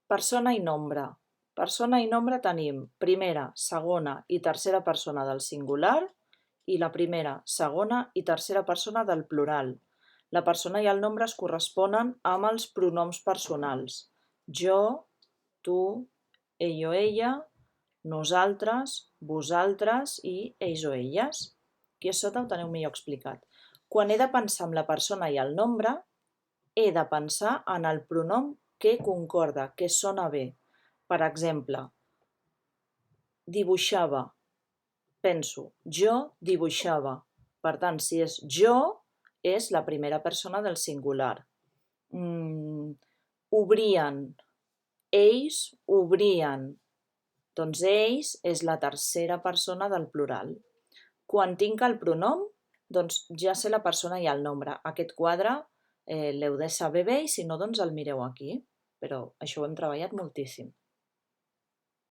Persona i nombre. Persona i nombre tenim primera, segona i tercera persona del singular i la primera, segona i tercera persona del plural. La persona i el nombre es corresponen amb els pronoms personals. Jo, tu, ell o ella, nosaltres, vosaltres i ells o elles. Aquí a sota ho teniu millor explicat. Quan he de pensar en la persona i el nombre, he de pensar en el pronom que concorda, que sona bé. Per exemple, dibuixava. Penso, jo dibuixava. Per tant, si és jo, és la primera persona del singular. Obrien. Ells obrien. Doncs ells és la tercera persona del plural. Quan tinc el pronom, doncs ja sé la persona i el nombre. Aquest quadre l'heu de saber bé i si no, doncs el mireu aquí. Però això ho hem treballat moltíssim.